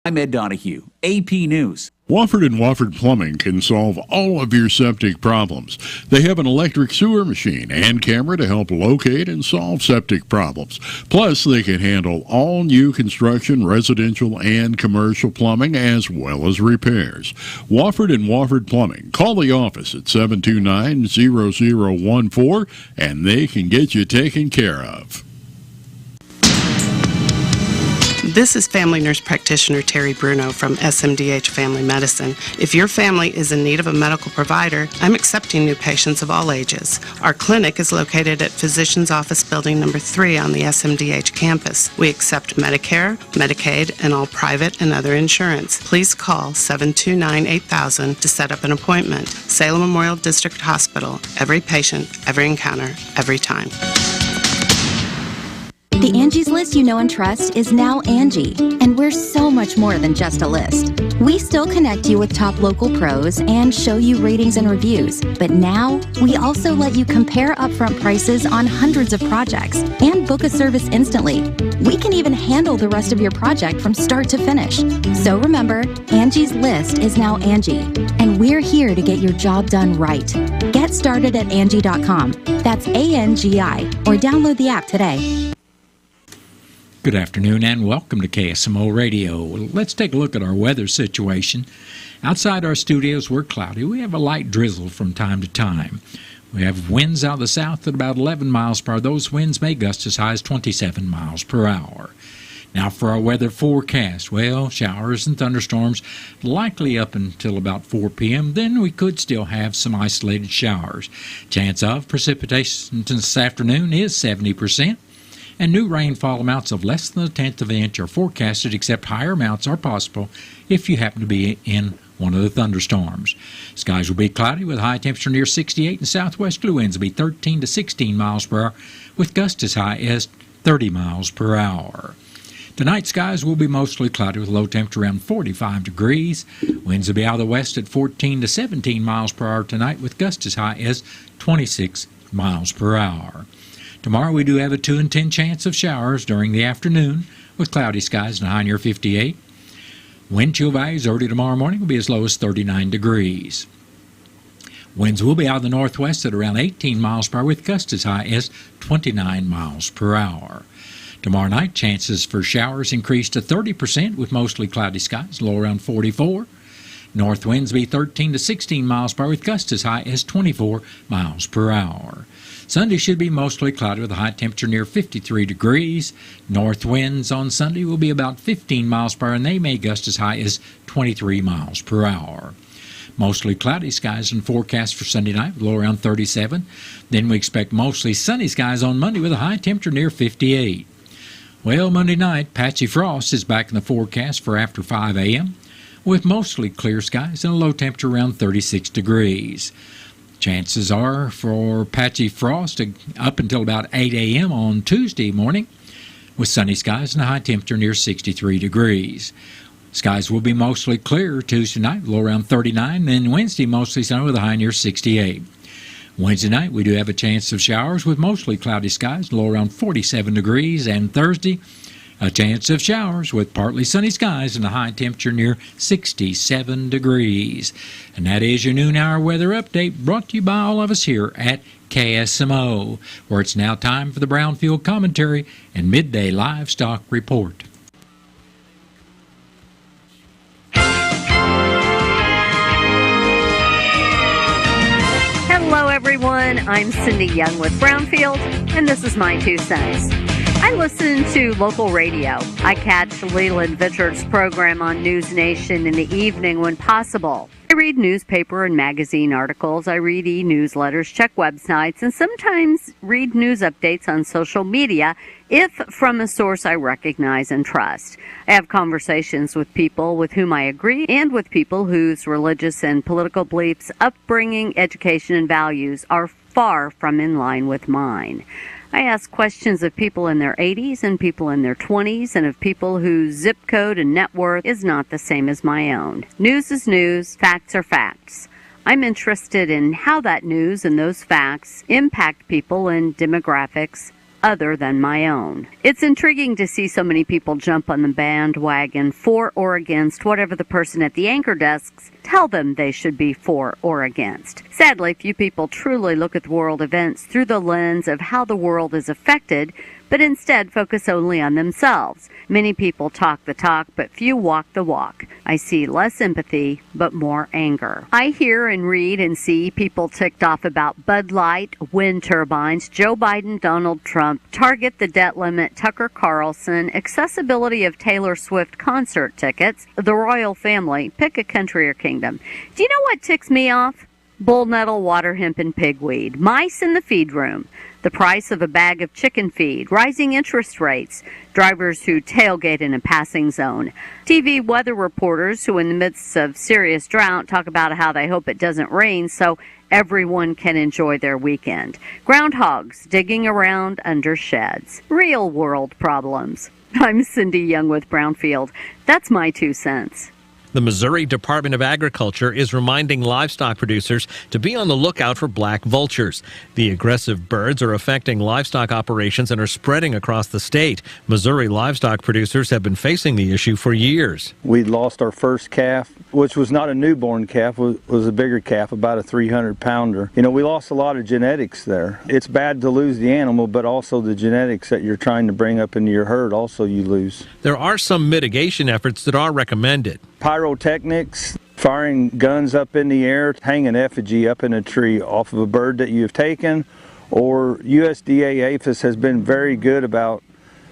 I'm Ed Donahue, AP News. Wofford & Wofford Plumbing can solve all of your septic problems. They have an electric sewer machine and camera to help locate and solve septic problems. Plus, they can handle all new construction, residential, and commercial plumbing, as well as repairs. Wofford & Wofford Plumbing. Call the office at 729-0014, and they can get you taken care of. This is family nurse practitioner Terry Bruno from SMDH Family Medicine. If your family is in need of a medical provider, I'm accepting new patients of all ages. Our clinic is located at Physician's Office Building number 3 on the SMDH campus. We accept Medicare, Medicaid, and all private and other insurance. Please call 729-8000 to set up an appointment. Salem Memorial District Hospital. Every patient, every encounter, every time. The Angie's List you know and trust is now Angie, and we're so much more than just a list. We still connect you with top local pros and show you ratings and reviews, but now we also let you compare upfront prices on hundreds of projects and book a service instantly. We can even handle the rest of your project from start to finish. So remember, Angie's List is now Angie, and we're here to get your job done right. Get started at Angie.com. That's ANGI, or download the app today. Good afternoon and welcome to KSMO Radio. Let's take a look at our weather situation. Outside our studios, we're cloudy. We have a light drizzle from time to time. We have winds out of the south at about 11 miles per hour. Those winds may gust as high as 27 miles per hour. Now for our weather forecast, well, showers and thunderstorms likely up until about 4 p.m. Then we could still have some isolated showers. Chance of precipitation this afternoon is 70%. And new rainfall amounts of less than a tenth of an inch are forecasted, except higher amounts are possible if you happen to be in one of the thunderstorms. Skies will be cloudy with a high temperature near 68, and southwesterly winds will be 13 to 16 miles per hour, with gusts as high as 30 miles per hour. Tonight, skies will be mostly cloudy with a low temperature around 45 degrees. Winds will be out of the west at 14 to 17 miles per hour tonight, with gusts as high as 26 miles per hour. Tomorrow we do have a 2 in 10 chance of showers during the afternoon with cloudy skies and a high near 58. Wind chill values early tomorrow morning will be as low as 39 degrees. Winds will be out of the northwest at around 18 miles per hour with gusts as high as 29 miles per hour. Tomorrow night, chances for showers increase to 30% with mostly cloudy skies, low around 44. North winds will be 13 to 16 miles per hour with gusts as high as 24 miles per hour. Sunday should be mostly cloudy with a high temperature near 53 degrees. North winds on Sunday will be about 15 miles per hour, and they may gust as high as 23 miles per hour. Mostly cloudy skies and forecast for Sunday night with low around 37. Then we expect mostly sunny skies on Monday with a high temperature near 58. Well, Monday night, patchy frost is back in the forecast for after 5 a.m. with mostly clear skies and a low temperature around 36 degrees. Chances are for patchy frost up until about 8 a.m. on Tuesday morning with sunny skies and a high temperature near 63 degrees. Skies will be mostly clear Tuesday night, low around 39, then Wednesday mostly sunny with a high near 68. Wednesday night we do have a chance of showers with mostly cloudy skies, low around 47 degrees, and Thursday a chance of showers with partly sunny skies and a high temperature near 67 degrees. And that is your noon hour weather update brought to you by all of us here at KSMO, where it's now time for the Brownfield Commentary and Midday Livestock Report. Hello, everyone. I'm Cindy Young with Brownfield, and this is my 2 cents. I listen to local radio. I catch Leland Vichard's program on News Nation in the evening when possible. I read newspaper and magazine articles. I read e-newsletters, check websites, and sometimes read news updates on social media if from a source I recognize and trust. I have conversations with people with whom I agree and with people whose religious and political beliefs, upbringing, education, and values are far from in line with mine. I ask questions of people in their 80s and people in their 20s and of people whose zip code and net worth is not the same as my own. News is news, facts are facts. I'm interested in how that news and those facts impact people in demographics other than my own. It's intriguing to see so many people jump on the bandwagon for or against whatever the person at the anchor desks tell them they should be for or against. Sadly, few people truly look at world events through the lens of how the world is affected, but instead focus only on themselves. Many people talk the talk, but few walk the walk. I see less empathy, but more anger. I hear and read and see people ticked off about Bud Light, wind turbines, Joe Biden, Donald Trump, Target, the debt limit, Tucker Carlson, accessibility of Taylor Swift concert tickets, the royal family, pick a country or kingdom. Do you know what ticks me off? Bull nettle, water hemp, and pigweed, mice in the feed room, the price of a bag of chicken feed, rising interest rates, drivers who tailgate in a passing zone, TV weather reporters who in the midst of serious drought talk about how they hope it doesn't rain so everyone can enjoy their weekend, groundhogs digging around under sheds, real world problems. I'm Cindy Young with Brownfield. That's my 2 cents. The Missouri Department of Agriculture is reminding livestock producers to be on the lookout for black vultures. The aggressive birds are affecting livestock operations and are spreading across the state. Missouri livestock producers have been facing the issue for years. We lost our first calf, which was not a newborn calf, was a bigger calf, about a 300-pounder. You know, we lost a lot of genetics there. It's bad to lose the animal, but also the genetics that you're trying to bring up into your herd also you lose. There are some mitigation efforts that are recommended. Pyrotechnics, firing guns up in the air, hang an effigy up in a tree off of a bird that you've taken, or USDA APHIS has been very good about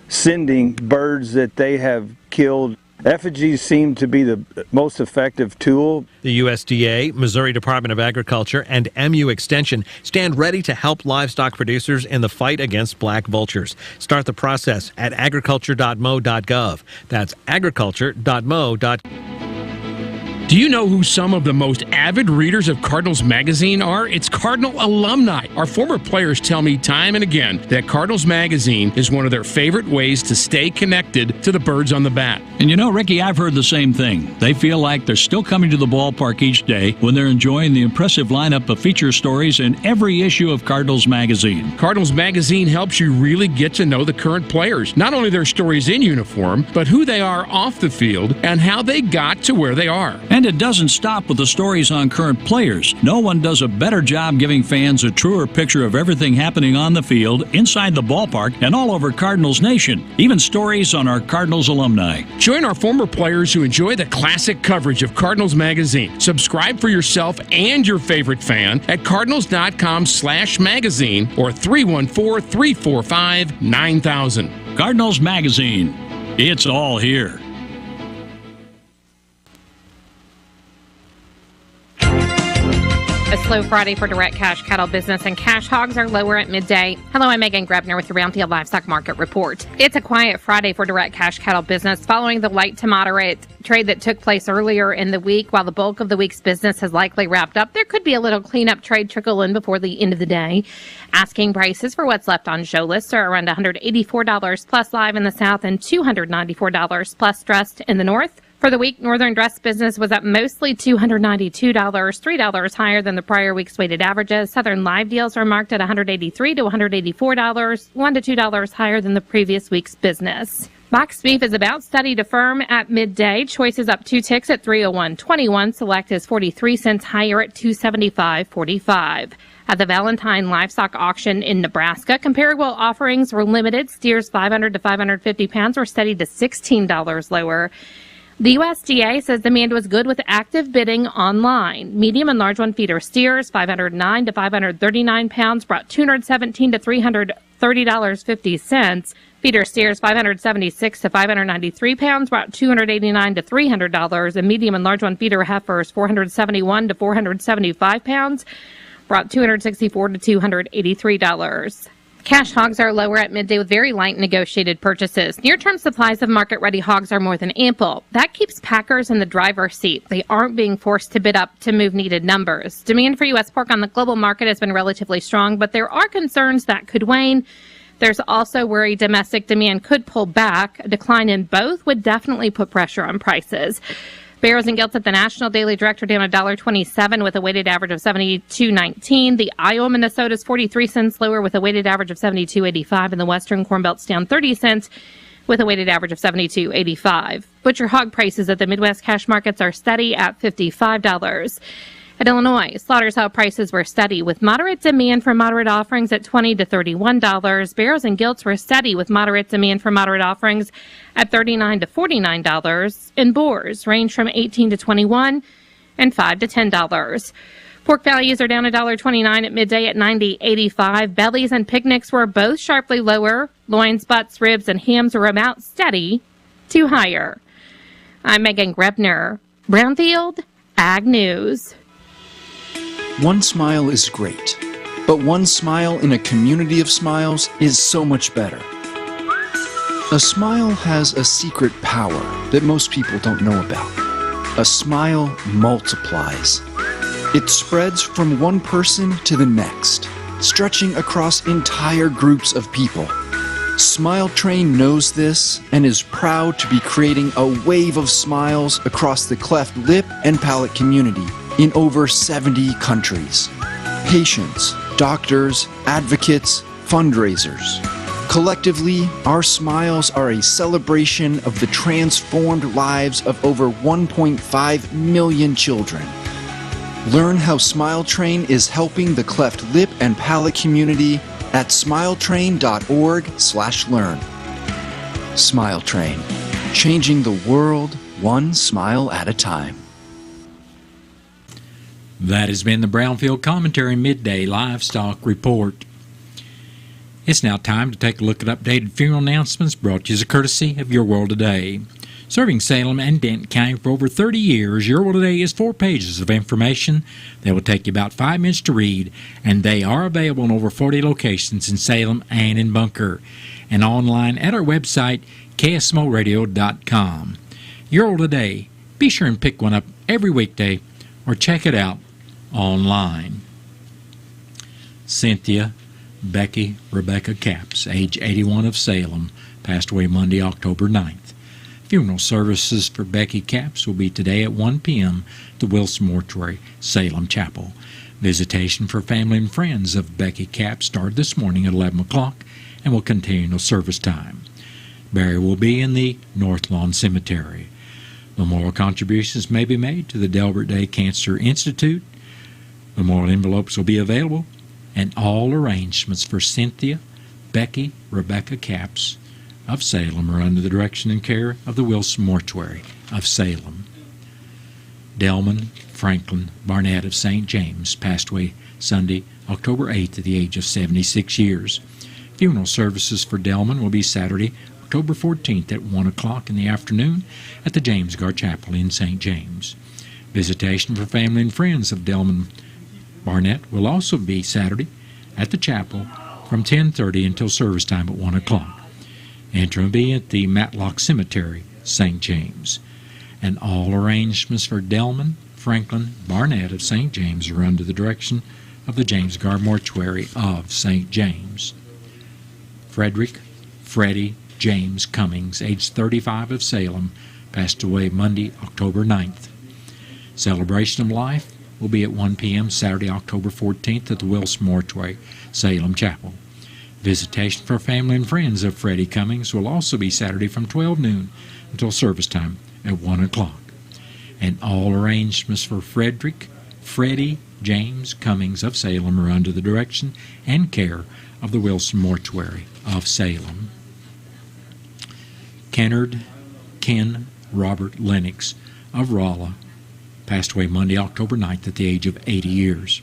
sending birds that they have killed. Effigies seem to be the most effective tool. The USDA, Missouri Department of Agriculture, and MU Extension stand ready to help livestock producers in the fight against black vultures. Start the process at agriculture.mo.gov. That's agriculture.mo.gov. Do you know who some of the most avid readers of Cardinals Magazine are? It's Cardinal alumni. Our former players tell me time and again that Cardinals Magazine is one of their favorite ways to stay connected to the birds on the bat. And you know, Ricky, I've heard the same thing. They feel like they're still coming to the ballpark each day when they're enjoying the impressive lineup of feature stories in every issue of Cardinals Magazine. Cardinals Magazine helps you really get to know the current players, not only their stories in uniform, but who they are off the field and how they got to where they are. And it doesn't stop with the stories on current players. No one does a better job giving fans a truer picture of everything happening on the field, inside the ballpark, and all over Cardinals Nation. Even stories on our Cardinals alumni. Join our former players who enjoy the classic coverage of Cardinals Magazine. Subscribe for yourself and your favorite fan at cardinals.com/magazine or 314-345-9000. Cardinals Magazine. It's all here. A slow Friday for direct cash cattle business, and cash hogs are lower at midday. Hello, I'm Megan Grebner with your Brownfield Livestock Market Report. It's a quiet Friday for direct cash cattle business following the light to moderate trade that took place earlier in the week. While the bulk of the week's business has likely wrapped up, there could be a little cleanup trade trickle in before the end of the day. Asking prices for what's left on show lists are around $184 plus live in the south and $294 plus dressed in the north. For the week, northern dress business was up mostly $292, $3 higher than the prior week's weighted averages. Southern live deals are marked at $183 to $184, $1 to $2 higher than the previous week's business. Boxed beef is about steady to firm at midday. Choice is up 2 ticks at $301.21. Select is 43 cents higher at $275.45. At the Valentine Livestock Auction in Nebraska, comparable offerings were limited. Steers 500 to 550 pounds were steady to $16 lower. The USDA says demand was good with active bidding online. Medium and large one feeder steers, 509 to 539 pounds, brought $217 to $330.50. Feeder steers, 576 to 593 pounds, brought $289 to $300. And medium and large one feeder heifers, 471 to 475 pounds, brought $264 to $283. Cash hogs are lower at midday with very light negotiated purchases. Near-term supplies of market-ready hogs are more than ample. That keeps packers in the driver's seat. They aren't being forced to bid up to move needed numbers. Demand for U.S. pork on the global market has been relatively strong, but there are concerns that could wane. There's also worry domestic demand could pull back. A decline in both would definitely put pressure on prices. Barrows and Gilts at the National Daily Director down $1.27 with a weighted average of 72.19. The Iowa, Minnesota is 43 cents lower with a weighted average of 72.85. And the Western Corn Belt's down 30 cents with a weighted average of 72.85. Butcher hog prices at the Midwest cash markets are steady at $55. At Illinois, slaughter sale prices were steady with moderate demand for moderate offerings at $20 to $31. Barrows and Gilts were steady with moderate demand for moderate offerings at $39 to $49. And boars range from $18 to $21 and $5 to $10. Pork values are down $1.29 at midday at $90.85. Bellies and picnics were both sharply lower. Loins, butts, ribs, and hams were about steady to higher. I'm Megan Grebner, Brownfield Ag News. One smile is great, but one smile in a community of smiles is so much better. A smile has a secret power that most people don't know about. A smile multiplies. It spreads from one person to the next, stretching across entire groups of people. Smile Train knows this and is proud to be creating a wave of smiles across the cleft lip and palate community in over 70 countries. Patients, doctors, advocates, fundraisers. Collectively, our smiles are a celebration of the transformed lives of over 1.5 million children. Learn how Smile Train is helping the cleft lip and palate community at smiletrain.org/learn. Smile Train, changing the world one smile at a time. That has been the Brownfield Commentary Midday Livestock Report. It's now time to take a look at updated funeral announcements brought to you as a courtesy of Your World Today. Serving Salem and Denton County for over 30 years, Your World Today is 4 pages of information that will take you about 5 minutes to read, and they are available in over 40 locations in Salem and in Bunker, and online at our website, KSMOradio.com. Your World Today. Be sure and pick one up every weekday or check it out online. Cynthia Becky Rebecca Capps, age 81 of Salem, passed away Monday, October 9th. Funeral services for Becky Capps will be today at 1 p.m. at the Wilson Mortuary, Salem Chapel. Visitation for family and friends of Becky Capps started this morning at 11 o'clock and will continue until service time. Burial will be in the North Lawn Cemetery. Memorial contributions may be made to the Delbert Day Cancer Institute. Memorial envelopes will be available, and all arrangements for Cynthia Becky Rebecca Capps of Salem are under the direction and care of the Wilson Mortuary of Salem. Delman Franklin Barnett of St. James passed away Sunday, October 8th at the age of 76 years. Funeral services for Delman will be Saturday, October 14th at 1 o'clock in the afternoon at the James Gar Chapel in St. James. Visitation for family and friends of Delman Barnett will also be Saturday at the chapel from 10:30 until service time at 1 o'clock. Entry will be at the Matlock Cemetery, St. James. And all arrangements for Delman Franklin Barnett of St. James are under the direction of the James Gar Mortuary of St. James. Frederick Freddie James Cummings, age 35 of Salem, passed away Monday, October 9th. Celebration of life will be at 1 p.m. Saturday, October 14th at the Wilson Mortuary, Salem Chapel. Visitation for family and friends of Freddie Cummings will also be Saturday from 12 noon until service time at 1 o'clock. And all arrangements for Freddie James Cummings of Salem are under the direction and care of the Wilson Mortuary of Salem. Ken Robert Lennox of Rolla passed away Monday, October 9th at the age of 80 years.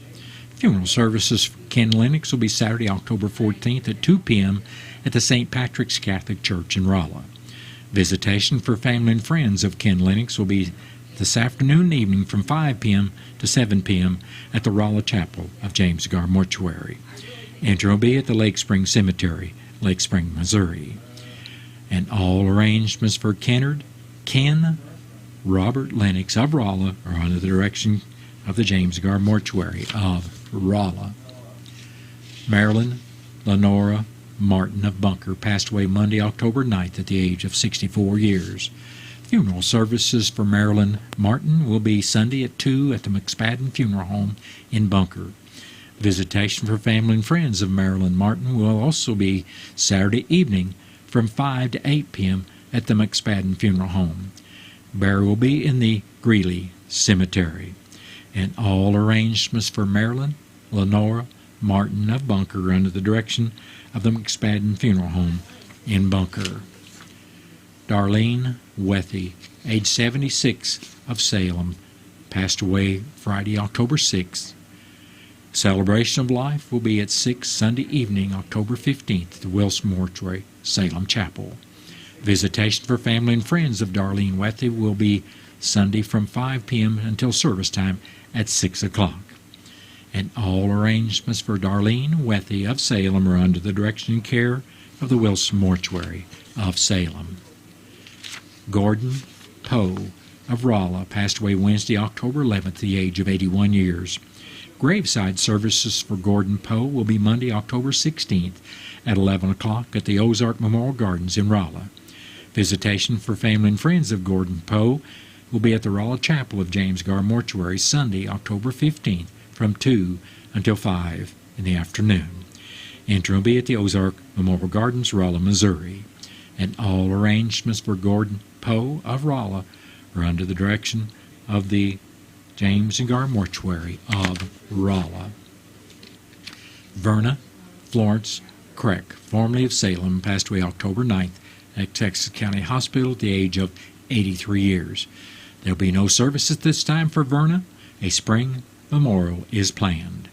Funeral services for Ken Lennox will be Saturday, October 14th at 2 p.m. at the St. Patrick's Catholic Church in Rolla. Visitation for family and friends of Ken Lennox will be this afternoon and evening from 5 p.m. to 7 p.m. at the Rolla Chapel of James Gar Mortuary. Entry will be at the Lake Spring Cemetery, Lake Spring, Missouri. And all arrangements for Ken Robert Lennox of Rolla are under the direction of the James Gar Mortuary of Rolla. Marilyn Lenora Martin of Bunker passed away Monday, October 9th at the age of 64 years. Funeral services for Marilyn Martin will be Sunday at 2 at the McSpadden Funeral Home in Bunker. Visitation for family and friends of Marilyn Martin will also be Saturday evening from 5 to 8 p.m. at the McSpadden Funeral Home. Burial will be in the Greeley Cemetery. And all arrangements for Marilyn Lenora Martin of Bunker under the direction of the McSpadden Funeral Home in Bunker. Darlene Wethy, age 76, of Salem, passed away Friday, October 6th. Celebration of life will be at 6 Sunday evening, October 15th, at the Wilson Mortuary, Salem Chapel. Visitation for family and friends of Darlene Wethy will be Sunday from 5 p.m. until service time at 6 o'clock. And all arrangements for Darlene Wethy of Salem are under the direction and care of the Wilson Mortuary of Salem. Gordon Poe of Rolla passed away Wednesday, October 11th, at the age of 81 years. Graveside services for Gordon Poe will be Monday, October 16th at 11 o'clock at the Ozark Memorial Gardens in Rolla. Visitation for family and friends of Gordon Poe will be at the Rolla Chapel of James Gar Mortuary Sunday, October 15th from 2 until 5 in the afternoon. Entry will be at the Ozark Memorial Gardens, Rolla, Missouri. And all arrangements for Gordon Poe of Rolla are under the direction of the James and Gar Mortuary of Rolla. Verna Florence Crack, formerly of Salem, passed away October 9th at Texas County Hospital at the age of 83 years. There will be no service at this time for Verna. A spring memorial is planned.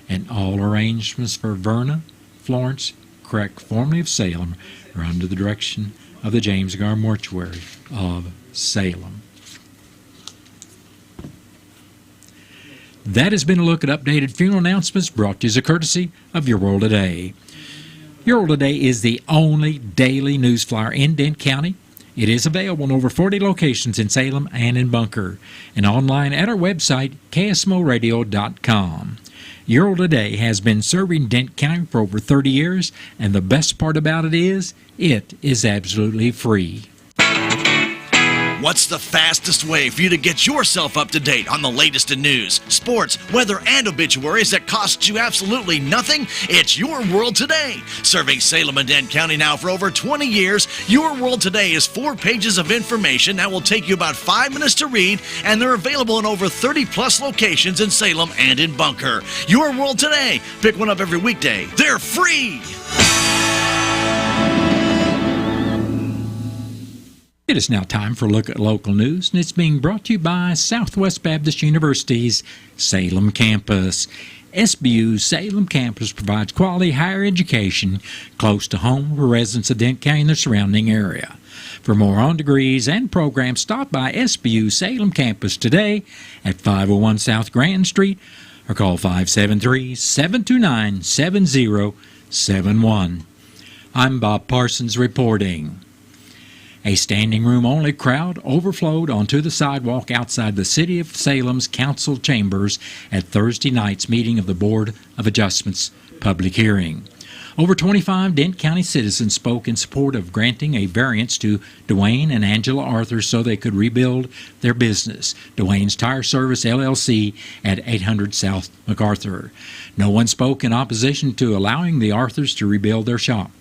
And all arrangements for Verna Florence Crack, formerly of Salem, are under the direction of the James Gar Mortuary of Salem. That has been a look at updated funeral announcements brought to you as a courtesy of Your World Today. Your World Today is the only daily news flyer in Dent County. It is available in over 40 locations in Salem and in Bunker, and online at our website, KSMOradio.com. Your World Today has been serving Dent County for over 30 years, and the best part about it is absolutely free. What's the fastest way for you to get yourself up to date on the latest in news, sports, weather, and obituaries that cost you absolutely nothing? It's Your World Today. Serving Salem and Dent County now for over 20 years, Your World Today is 4 pages of information that will take you about 5 minutes to read, and they're available in over 30-plus locations in Salem and in Bunker. Your World Today. Pick one up every weekday. They're free! It is now time for a look at local news, and it's being brought to you by Southwest Baptist University's Salem campus. SBU's Salem campus provides quality higher education close to home for residents of Dent County and the surrounding area. For more on degrees and programs, stop by SBU Salem campus today at 501 South Grand Street or call 573-729-7071. I'm Bob Parsons reporting. A standing room only crowd overflowed onto the sidewalk outside the City of Salem's council chambers at Thursday night's meeting of the Board of Adjustments public hearing. Over 25 Dent County citizens spoke in support of granting a variance to Dwayne and Angela Arthur so they could rebuild their business, Dwayne's Tire Service LLC, at 800 South MacArthur. No one spoke in opposition to allowing the Arthurs to rebuild their shop.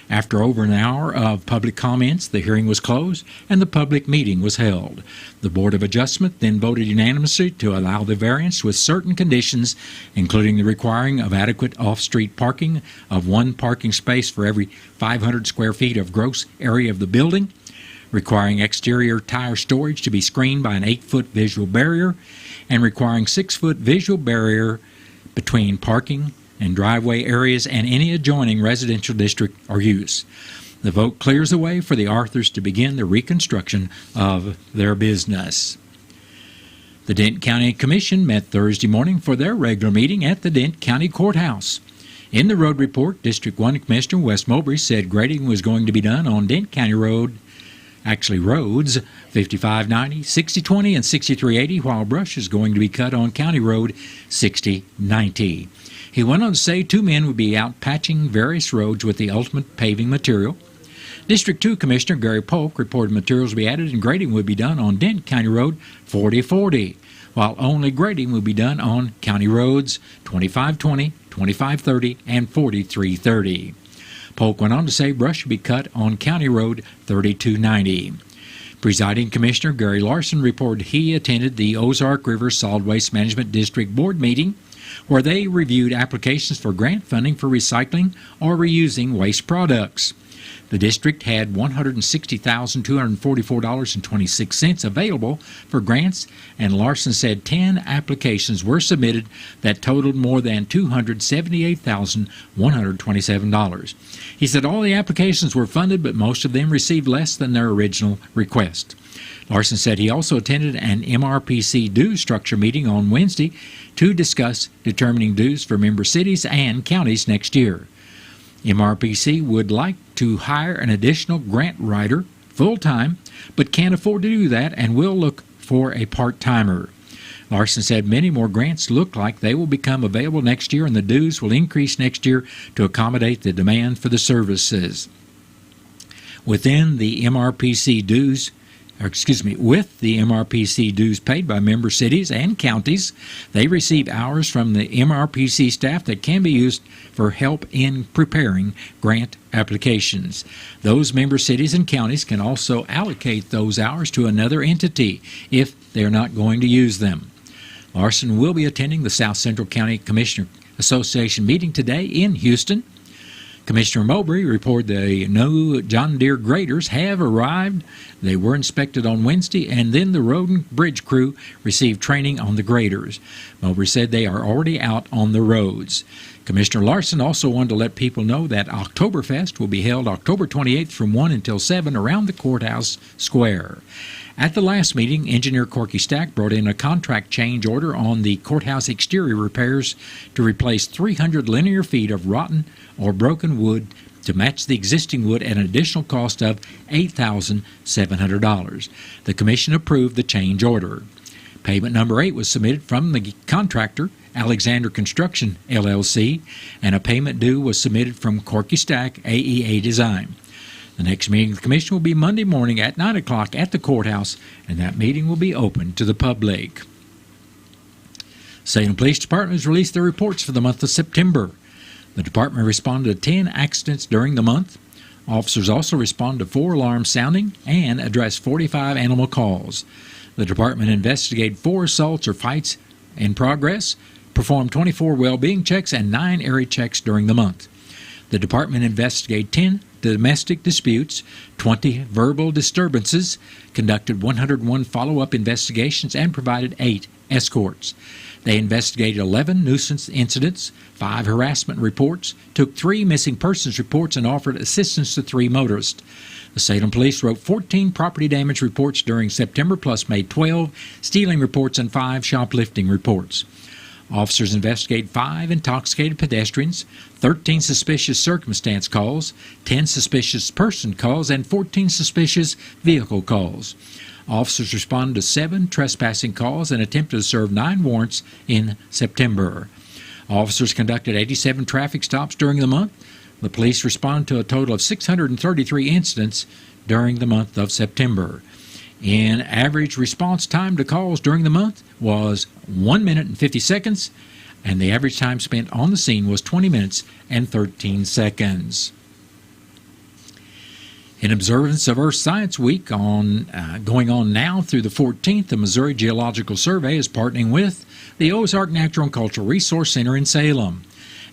After over an hour of public comments, the hearing was closed and the public meeting was held. The Board of Adjustment then voted unanimously to allow the variance with certain conditions, including the requiring of adequate off-street parking of 1 parking space for every 500 square feet of gross area of the building, requiring exterior tire storage to be screened by an 8-foot visual barrier, and requiring 6-foot visual barrier between parking and driveway areas and any adjoining residential district or use. The vote clears the way for the Arthurs to begin the reconstruction of their business. The Dent County Commission met Thursday morning for their regular meeting at the Dent County Courthouse. In the road report, District 1 Commissioner Wes Mowbray said grading was going to be done on Dent County roads 5590, 6020, and 6380, while brush is going to be cut on County Road 6090. He went on to say 2 men would be out patching various roads with the ultimate paving material. District 2 Commissioner Gary Polk reported materials will be added and grading would be done on Denton County Road 4040, while only grading will be done on County Roads 2520, 2530, and 4330. Polk went on to say brush should be cut on County Road 3290. Presiding Commissioner Gary Larson reported he attended the Ozark River Solid Waste Management District Board meeting where they reviewed applications for grant funding for recycling or reusing waste products. The district had $160,244.26 available for grants, and Larson said 10 applications were submitted that totaled more than $278,127. He said all the applications were funded, but most of them received less than their original request. Larson said he also attended an MRPC dues structure meeting on Wednesday to discuss determining dues for member cities and counties next year. MRPC would like to hire an additional grant writer full-time, but can't afford to do that and will look for a part-timer. Larson said many more grants look like they will become available next year, and the dues will increase next year to accommodate the demand for the services. Within the MRPC dues, with the MRPC dues paid by member cities and counties, they receive hours from the MRPC staff that can be used for help in preparing grant applications. Those member cities and counties can also allocate those hours to another entity if they're not going to use them. Larson will be attending the South Central County Commissioner Association meeting today in Houston. Commissioner Mowbray reported the new John Deere graders have arrived. They were inspected on Wednesday, and then the road and bridge crew received training on the graders. Mowbray said they are already out on the roads. Commissioner Larson also wanted to let people know that Oktoberfest will be held October 28th from 1 until 7 around the courthouse square. At the last meeting, Engineer Corky Stack brought in a contract change order on the courthouse exterior repairs to replace 300 linear feet of rotten or broken wood to match the existing wood at an additional cost of $8,700. The Commission approved the change order. Payment number 8 was submitted from the contractor, Alexander Construction, LLC, and a payment due was submitted from Corky Stack, AEA Design. The next meeting of the Commission will be Monday morning at 9 o'clock at the courthouse, and that meeting will be open to the public. Salem Police Department has released their reports for the month of September. The department responded to 10 accidents during the month. Officers also responded to 4 alarms sounding and addressed 45 animal calls. The department investigated 4 assaults or fights in progress, performed 24 well-being checks and 9 area checks during the month. The department investigated 10 domestic disputes, 20 verbal disturbances, conducted 101 follow-up investigations, and provided 8 escorts. They investigated 11 nuisance incidents, 5 harassment reports, took 3 missing persons reports, and offered assistance to 3 motorists. The Salem Police wrote 14 property damage reports during September, plus made 12 stealing reports and 5 shoplifting reports. Officers investigated 5 intoxicated pedestrians, 13 suspicious circumstance calls, 10 suspicious person calls, and 14 suspicious vehicle calls. Officers responded to 7 trespassing calls and attempted to serve 9 warrants in September. Officers conducted 87 traffic stops during the month. The police responded to a total of 633 incidents during the month of September. In average response time to calls during the month was 1 minute and 50 seconds, and the average time spent on the scene was 20 minutes and 13 seconds. In observance of Earth Science Week going on now through the 14th, the Missouri Geological Survey is partnering with the Ozark Natural and Cultural Resource Center in Salem.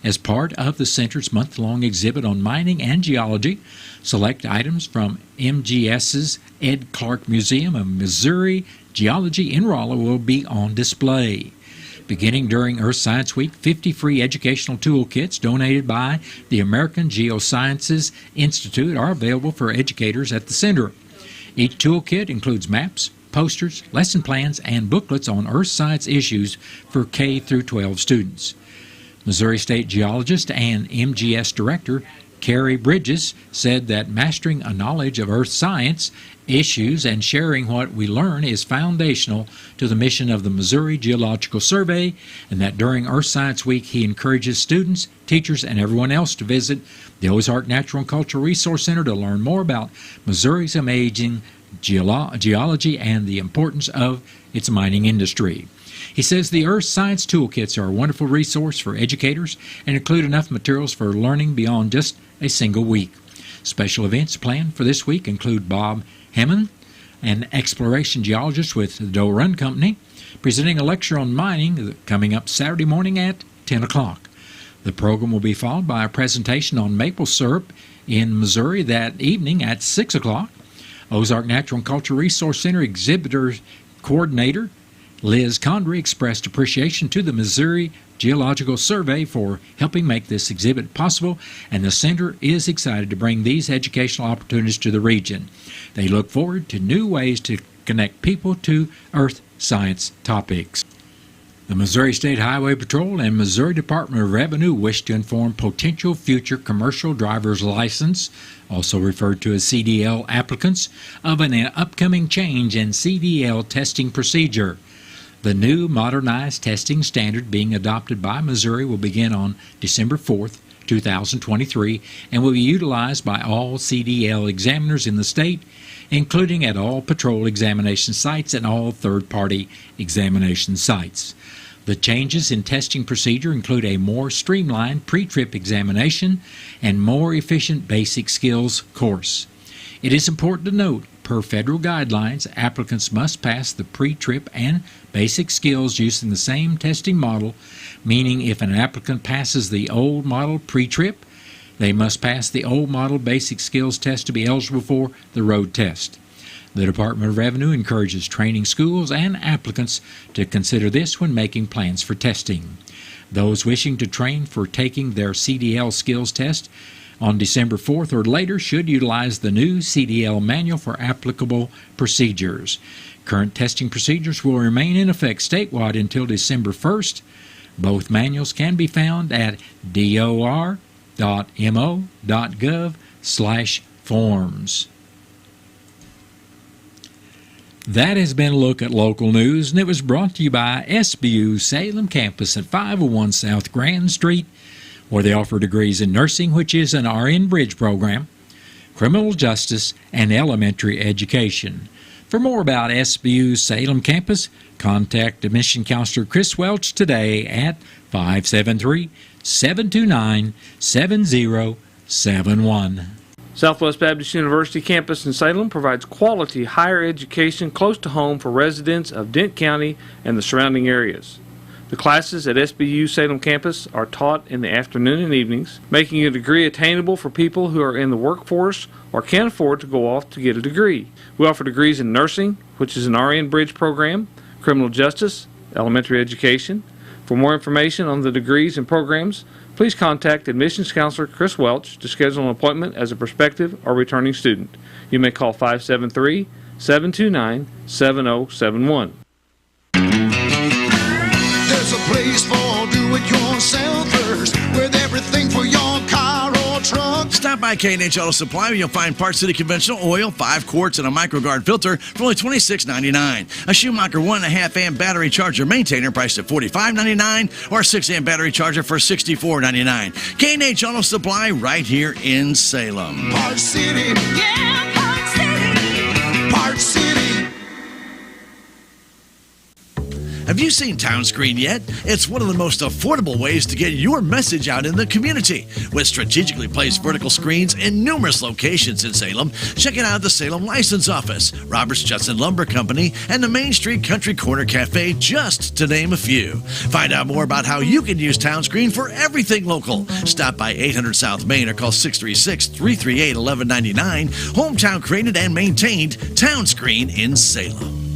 As part of the center's month-long exhibit on mining and geology, select items from MGS's Ed Clark Museum of Missouri Geology in Rolla will be on display. Beginning during Earth Science Week, 50 free educational toolkits donated by the American Geosciences Institute are available for educators at the center. Each toolkit includes maps, posters, lesson plans, and booklets on earth science issues for K through 12 students. Missouri State geologist and MGS director Carrie Bridges said that mastering a knowledge of earth science issues and sharing what we learn is foundational to the mission of the Missouri Geological Survey, and that during Earth Science Week he encourages students, teachers, and everyone else to visit the Ozark Natural and Cultural Resource Center to learn more about Missouri's amazing geology and the importance of its mining industry. He says the Earth Science Toolkits are a wonderful resource for educators and include enough materials for learning beyond just a single week. Special events planned for this week include Bob Hammond, an exploration geologist with the Doe Run Company, presenting a lecture on mining coming up Saturday morning at 10 o'clock. The program will be followed by a presentation on maple syrup in Missouri that evening at 6 o'clock. Ozark Natural and Cultural Resource Center exhibitor coordinator Liz Condry expressed appreciation to the Missouri Geological Survey for helping make this exhibit possible, and the center is excited to bring these educational opportunities to the region. They look forward to new ways to connect people to earth science topics. The Missouri State Highway Patrol and Missouri Department of Revenue wish to inform potential future commercial driver's license, also referred to as CDL applicants, of an upcoming change in CDL testing procedure. The new modernized testing standard being adopted by Missouri will begin on December 4th, 2023, and will be utilized by all CDL examiners in the state, including at all patrol examination sites and all third-party examination sites. The changes in testing procedure include a more streamlined pre-trip examination and more efficient basic skills course. It is important to note, per federal guidelines, applicants must pass the pre-trip and basic skills using the same testing model, meaning if an applicant passes the old model pre-trip, they must pass the old model basic skills test to be eligible for the road test. The Department of Revenue encourages training schools and applicants to consider this when making plans for testing. Those wishing to train for taking their CDL skills test on December 4th or later should utilize the new CDL manual for applicable procedures. Current testing procedures will remain in effect statewide until December 1st. Both manuals can be found at dor.mo.gov/forms. That has been a look at local news, and it was brought to you by SBU Salem Campus at 501 South Grand Street, where they offer degrees in nursing, which is an RN Bridge program, criminal justice, and elementary education. For more about SBU Salem Campus, contact admission counselor Chris Welch today at 573-729-7071. Southwest Baptist University campus in Salem provides quality higher education close to home for residents of Dent County and the surrounding areas. The classes at SBU Salem campus are taught in the afternoon and evenings, making a degree attainable for people who are in the workforce or can't afford to go off to get a degree. We offer degrees in nursing, which is an RN Bridge program, criminal justice, elementary education. For more information on the degrees and programs, please contact admissions counselor Chris Welch to schedule an appointment as a prospective or returning student. You may call 573-729-7071. There's a place for do-it-yourselfers with everything for your car or truck. Stop by K&H Auto Supply where you'll find Park City conventional oil, 5 quarts, and a microguard filter for only $26.99. A Schumacher 1.5 amp battery charger maintainer priced at $45.99 or a 6 amp battery charger for $64.99. K&H Auto Supply right here in Salem. Park City, yeah, Park City, Park City. Have you seen Town Screen yet? It's one of the most affordable ways to get your message out in the community. With strategically placed vertical screens in numerous locations in Salem, check it out at the Salem License Office, Roberts Judson Lumber Company, and the Main Street Country Corner Cafe, just to name a few. Find out more about how you can use Town Screen for everything local. Stop by 800 South Main or call 636-338-1199. Hometown created and maintained Town Screen in Salem.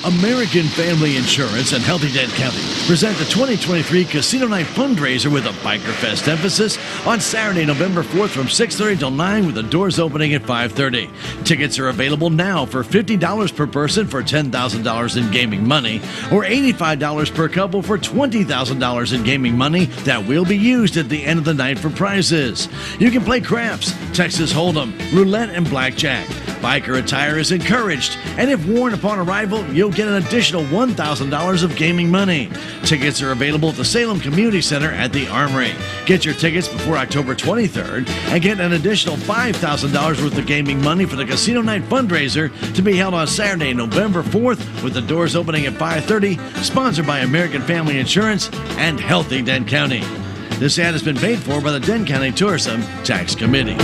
American Family Insurance and Healthy Dent County present the 2023 Casino Night Fundraiser with a Biker Fest emphasis on Saturday, November 4th from 6:30 till 9 with the doors opening at 5:30. Tickets are available now for $50 per person for $10,000 in gaming money or $85 per couple for $20,000 in gaming money that will be used at the end of the night for prizes. You can play craps, Texas Hold'em, roulette, and blackjack. Biker attire is encouraged, and if worn upon arrival, you'll get an additional $1,000 of gaming money. Tickets are available at the Salem Community Center at the Armory. Get your tickets before October 23rd and get an additional $5,000 worth of gaming money for the Casino Night Fundraiser to be held on Saturday, November 4th, with the doors opening at 5:30, sponsored by American Family Insurance and Healthy Dent County. This ad has been paid for by the Dent County Tourism Tax Committee.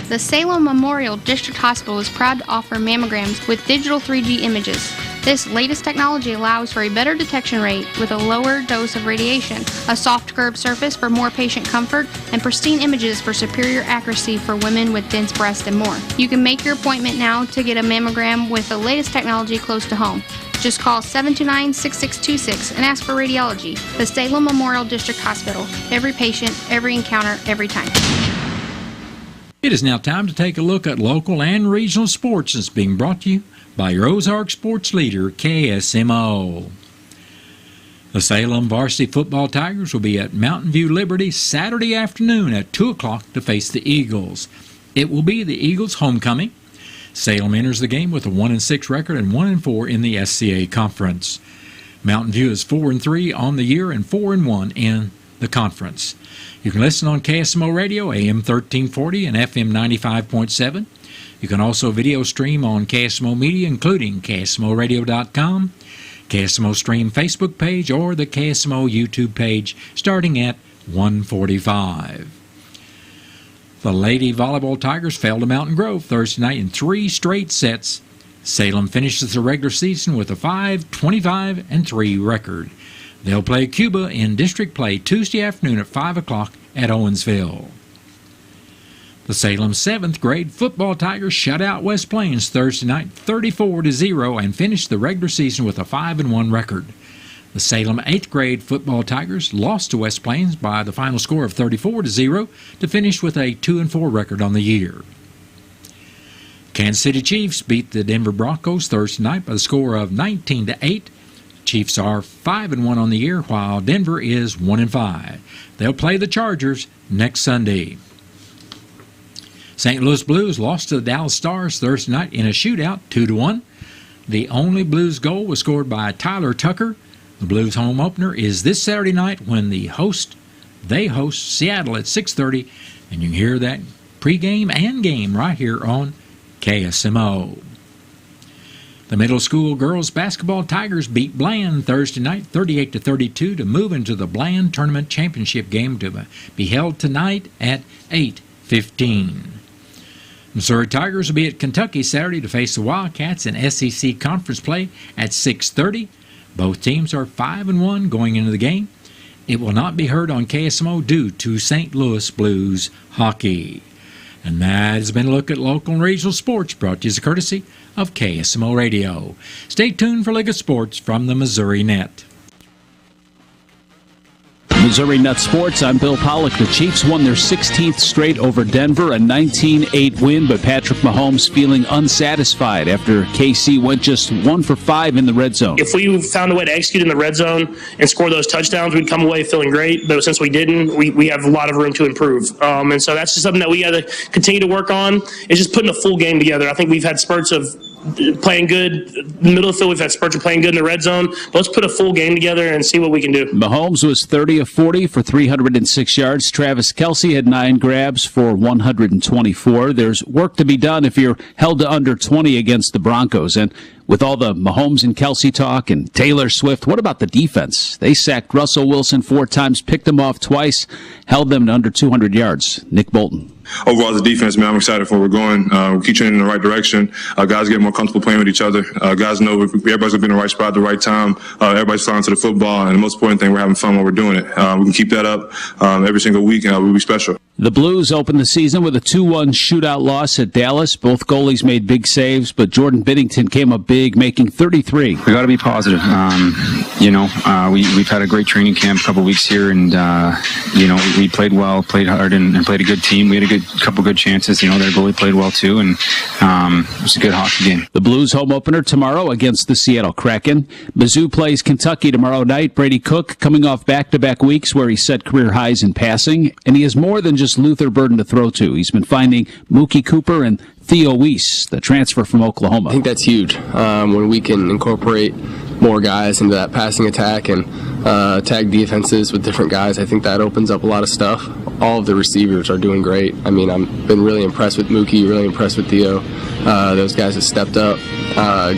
The Salem Memorial District Hospital is proud to offer mammograms with digital 3D images. This latest technology allows for a better detection rate with a lower dose of radiation, a soft curved surface for more patient comfort, and pristine images for superior accuracy for women with dense breasts and more. You can make your appointment now to get a mammogram with the latest technology close to home. Just call 729-6626 and ask for radiology. The Salem Memorial District Hospital. Every patient, every encounter, every time. It is now time to take a look at local and regional sports that's being brought to you by your Ozark sports leader, KSMO. The Salem varsity football Tigers will be at Mountain View Liberty Saturday afternoon at 2 o'clock to face the Eagles. It will be the Eagles' homecoming. Salem enters the game with a 1-6 record and 1-4 in the SCA Conference. Mountain View is 4-3 on the year and 4-1 in the conference. You can listen on KSMO Radio, AM 1340 and FM 95.7. You can also video stream on KSMO Media, including KSMORadio.com, KSMO Stream Facebook page, or the KSMO YouTube page, starting at 1:45. The Lady Volleyball Tigers fell to Mountain Grove Thursday night in 3 straight sets. Salem finishes the regular season with a 5-25-3 record. They'll play Cuba in district play Tuesday afternoon at 5 o'clock at Owensville. The Salem 7th grade football Tigers shut out West Plains Thursday night 34-0 and finished the regular season with a 5-1 record. The Salem 8th grade football Tigers lost to West Plains by the final score of 34-0 to finish with a 2-4 record on the year. Kansas City Chiefs beat the Denver Broncos Thursday night by the score of 19-8. Chiefs are 5-1 on the year, while Denver is 1-5. They'll play the Chargers next Sunday. St. Louis Blues lost to the Dallas Stars Thursday night in a shootout, 2-1. The only Blues goal was scored by Tyler Tucker. The Blues home opener is this Saturday night when they host Seattle at 6:30, and you can hear that pregame and game right here on KSMO. The middle school girls basketball Tigers beat Bland Thursday night 38-32 to move into the Bland Tournament Championship game to be held tonight at 8:15. Missouri Tigers will be at Kentucky Saturday to face the Wildcats in SEC Conference play at 6:30. Both teams are 5-1 going into the game. It will not be heard on KSMO due to St. Louis Blues hockey. And that has been a look at local and regional sports brought to you as a courtesy of KSMO Radio. Stay tuned for League of Sports from the Missouri Net. Missouri Net Sports, I'm Bill Pollock. The Chiefs won their 16th straight over Denver, a 19-8 win, but Patrick Mahomes feeling unsatisfied after KC went just 1 for 5 in the red zone. If we found a way to execute in the red zone and score those touchdowns, we'd come away feeling great, but since we didn't, we have a lot of room to improve. And so that's just something that we got to continue to work on, is just putting a full game together. I think we've had spurts of playing good in the middle of the field. We've had spurts of playing good in the red zone. Let's put a full game together and see what we can do. Mahomes was 30 of 40 for 306 yards. Travis Kelce had 9 grabs for 124. There's work to be done if you're held to under 20 against the Broncos. And with all the Mahomes and Kelce talk and Taylor Swift, what about the defense? They sacked Russell Wilson 4 times, picked him off twice, held them to under 200 yards. Nick Bolton. Overall, as a defense, man, I'm excited for where we're going. We keep training in the right direction. Guys get more comfortable playing with each other. Guys know everybody's going to be in the right spot at the right time. Everybody's flying to the football, and the most important thing, we're having fun while we're doing it. We can keep that up every single week, and we'll be special. The Blues opened the season with a 2-1 shootout loss at Dallas. Both goalies made big saves, but Jordan Binnington came up big, making 33. We got to be positive. We've had a great training camp, a couple weeks here, and we played well, played hard, and played a good team. We had a couple good chances. Their goalie played well too, and it was a good hockey game. The Blues home opener tomorrow against the Seattle Kraken. Mizzou plays Kentucky tomorrow night. Brady Cook coming off back-to-back weeks where he set career highs in passing, and he has more than just Luther Burden to throw to. He's been finding Mookie Cooper and Theo Weiss, the transfer from Oklahoma. I think that's huge when we can incorporate more guys into that passing attack and tag defenses with different guys. I think that opens up a lot of stuff. All of the receivers are doing great. I've been really impressed with Mookie, really impressed with Theo. Those guys have stepped up,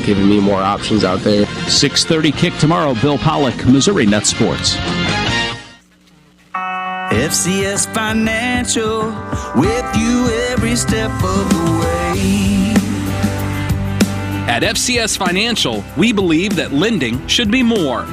giving me more options out there. 6:30 kick tomorrow. Bill Pollock, Missouri Net Sports. FCS Financial, with you every step of the way. At FCS Financial, we believe that lending should be more.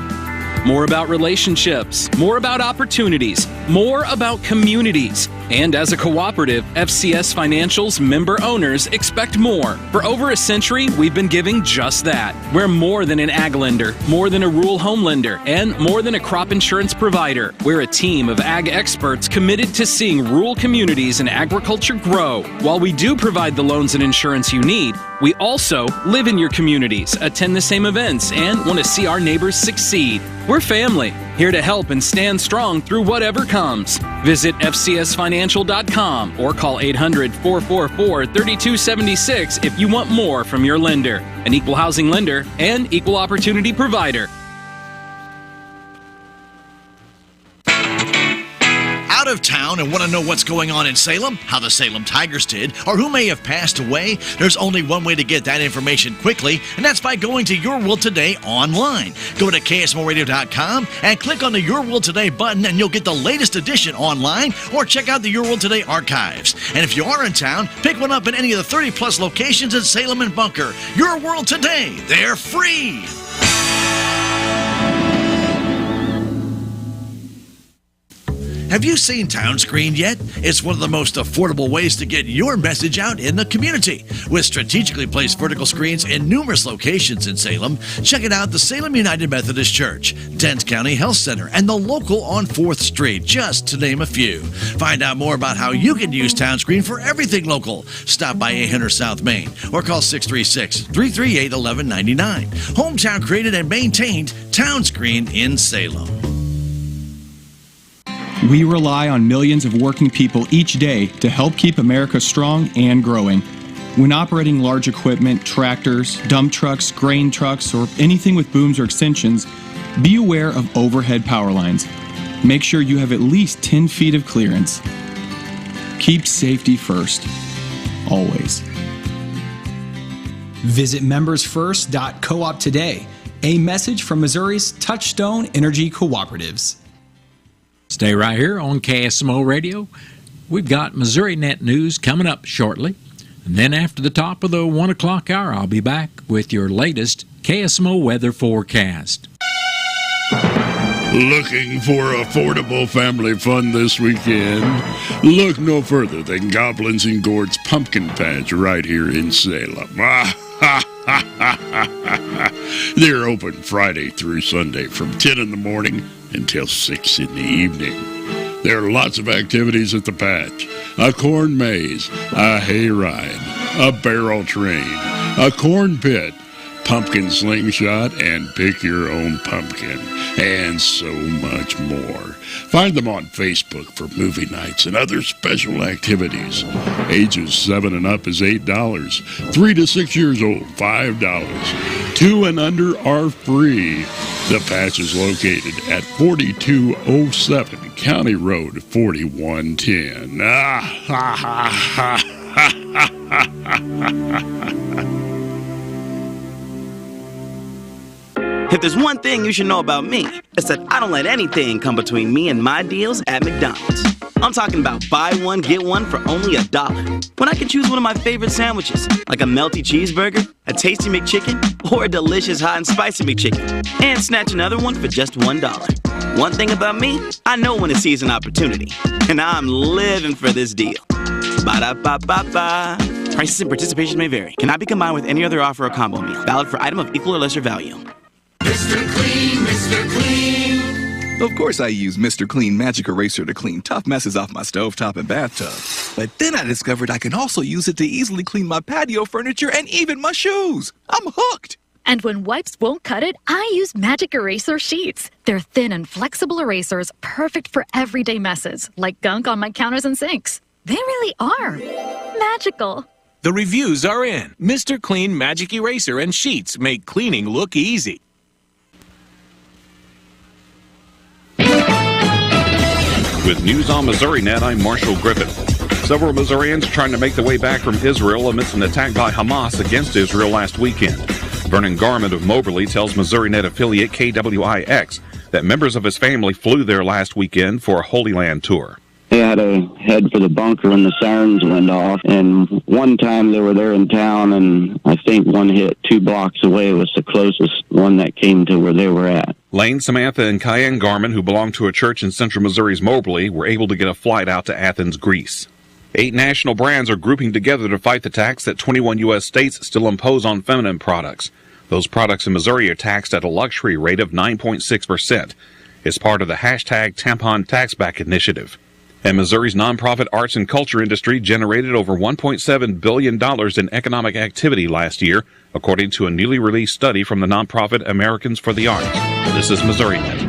More about relationships, more about opportunities, more about communities. And as a cooperative, FCS Financial's member owners expect more. For over a century, we've been giving just that. We're more than an ag lender, more than a rural home lender, and more than a crop insurance provider. We're a team of ag experts committed to seeing rural communities and agriculture grow. While we do provide the loans and insurance you need, we also live in your communities, attend the same events, and want to see our neighbors succeed. We're family, here to help and stand strong through whatever comes. Visit FCSFinancial.com or call 800-444-3276 if you want more from your lender. An equal housing lender and equal opportunity provider. Out of town and want to know what's going on in Salem, how the Salem Tigers did, or who may have passed away? There's only one way to get that information quickly, and that's by going to Your World Today online. Go to KSMORadio.com and click on the Your World Today button, and you'll get the latest edition online, or check out the Your World Today archives. And if you are in town, pick one up in any of the 30-plus locations in Salem and Bunker. Your World Today, they're free. Have you seen Town Screen yet? It's one of the most affordable ways to get your message out in the community. With strategically placed vertical screens in numerous locations in Salem, check it out: the Salem United Methodist Church, Dent County Health Center, and the local on 4th Street, just to name a few. Find out more about how you can use Town Screen for everything local. Stop by 800 South Main or call 636-338-1199. Hometown created and maintained, Town Screen in Salem. We rely on millions of working people each day to help keep America strong and growing. When operating large equipment, tractors, dump trucks, grain trucks, or anything with booms or extensions, be aware of overhead power lines. Make sure you have at least 10 feet of clearance. Keep safety first, always. Visit membersfirst.coop today. A message from Missouri's Touchstone Energy Cooperatives. Stay right here on KSMO Radio. We've got Missouri Net News coming up shortly. And then after the top of the 1 o'clock hour, I'll be back with your latest KSMO weather forecast. Looking for affordable family fun this weekend? Look no further than Goblins and Gourds Pumpkin Patch right here in Salem. They're open Friday through Sunday from 10 in the morning until 6 in the evening. There are lots of activities at the patch: a corn maze, a hay ride, a barrel train, a corn pit, pumpkin slingshot, and pick your own pumpkin, and so much more. Find them on Facebook for movie nights and other special activities. Ages 7 and up is $8. 3 to 6 years old, $5. 2 and under are free. The patch is located at 4207 County Road 4110. If there's one thing you should know about me, it's that I don't let anything come between me and my deals at McDonald's. I'm talking about buy one, get one for only $1. When I can choose one of my favorite sandwiches, like a melty cheeseburger, a tasty McChicken, or a delicious hot and spicy McChicken, and snatch another one for just $1. One thing about me, I know when to seize an opportunity, and I'm living for this deal. Ba-da-ba-ba-ba. Prices and participation may vary. Cannot be combined with any other offer or combo meal. Valid for item of equal or lesser value. Mr. Clean, Mr. Clean. Of course I use Mr. Clean Magic Eraser to clean tough messes off my stovetop and bathtub. But then I discovered I can also use it to easily clean my patio furniture and even my shoes. I'm hooked. And when wipes won't cut it, I use Magic Eraser Sheets. They're thin and flexible erasers, perfect for everyday messes, like gunk on my counters and sinks. They really are magical. The reviews are in. Mr. Clean Magic Eraser and Sheets make cleaning look easy. With news on MissouriNet, I'm Marshall Griffin. Several Missourians trying to make their way back from Israel amidst an attack by Hamas against Israel last weekend. Vernon Garment of Moberly tells MissouriNet affiliate KWIX that members of his family flew there last weekend for a Holy Land tour. They had to head for the bunker when the sirens went off, and one time they were there in town, and I think one hit 2 blocks away was the closest one that came to where they were at. Lane, Samantha, and Cayenne Garman, who belong to a church in central Missouri's Moberly, were able to get a flight out to Athens, Greece. 8 national brands are grouping together to fight the tax that 21 U.S. states still impose on feminine products. Those products in Missouri are taxed at a luxury rate of 9.6%. It's part of the hashtag Tampon Taxback initiative. And Missouri's nonprofit arts and culture industry generated over $1.7 billion in economic activity last year, according to a newly released study from the nonprofit Americans for the Arts. This is MissouriNet.